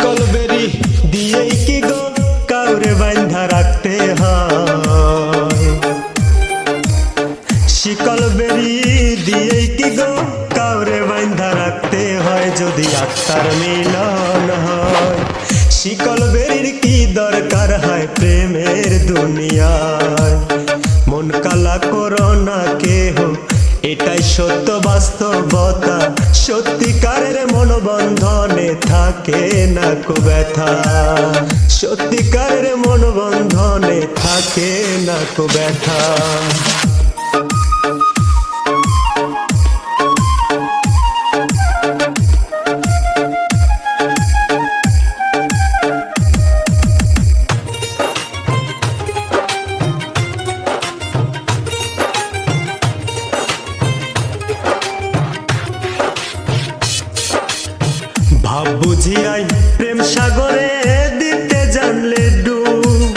শিকল বেরি দিয়েই কি গো কাউরে বাঁধা রাখতে হয়। শিকল বেরি দিয়েই কি গো কাউরে বাঁধা রাখতে হয়, যদি আত্মার মিলন হয়। শিকল বেরির কি দরকার হয় প্রেমের দুনিয়ায়। মন কালা করো না কেহ, এটাই সত্য বাস্তবতা। সত্যিকারের মন বন্ধনে থাকে না কো ব্যথা। সত্যিকারের মন বন্ধনে থাকে না কো ব্যথা। ভাব বুঝিয়াই প্রেম সাগরে দিতে জানলে ডুব,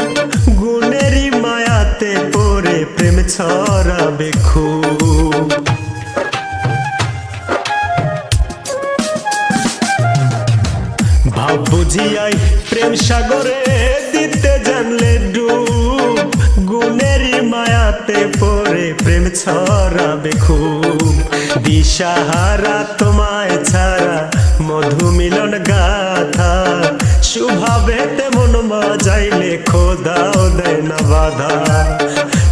গুণেরই মায়াতে পড়ে প্রেম ছড়াবে খুব। ভাব বুঝিয়াই প্রেম সাগরে দিতে জানলে ডুব, গুণেরই মায়াতে পড়ে প্রেম ছড়াবে খুব। দিশাহারা তোমায় ছাড়া মধু মিলন গাথা, শুভাবেতে মন বাজাইলে খোদাও দেয় না বাধা।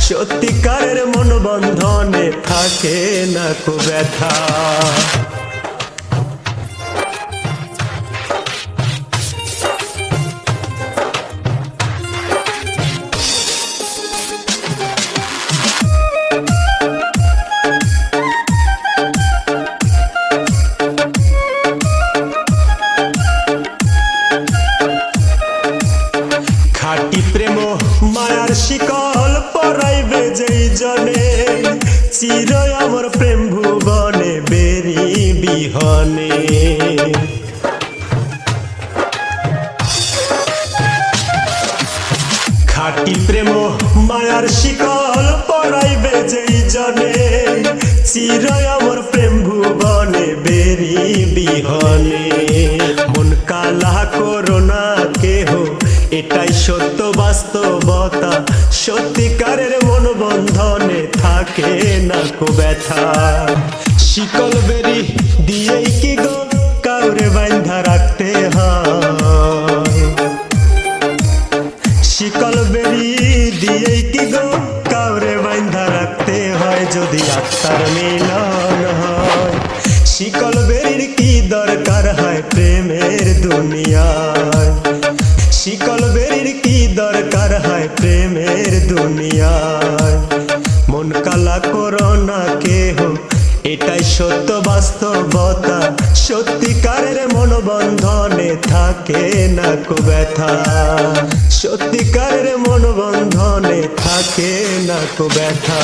সত্যিকারের মন বন্ধনে থাকে না কো ব্যথা। খাটি প্রেম মায়ার শিকল পরাইবে যেই জনে, চির আমার প্রেম ভুবনে বেরি বিহনে। খাটি প্রেম মায়ার শিকল পরাইবে যেই জনে, চির আমার প্রেম ভুবনে বেরি বিহনে। মন কালা করো না কেহ, এটাই সত্য বাস্তবতা। সত্যিকারের মন বন্ধনে থাকে না কো ব্যথা। শিকল বেরি দিয়েই কি গো কাউরে বাঁধা রাখতে হয়। শিকল বেরি দিয়েই কি গো কাউরে বাঁধা রাখতে হয়, যদি আত্মার মিলন হয়। শিকল বেরির কি দরকার হয় প্রেমের দুনিয়ায়। শিকল বেরির কি দরকার হয় প্রেমের দুনিয়ায়। মন কালা করো না কেহ, এটাই সত্য বাস্তবতা। সত্যিকারের মন বন্ধনে থাকে না কো ব্যথা। সত্যিকারের মন বন্ধনে থাকে না কো ব্যথা।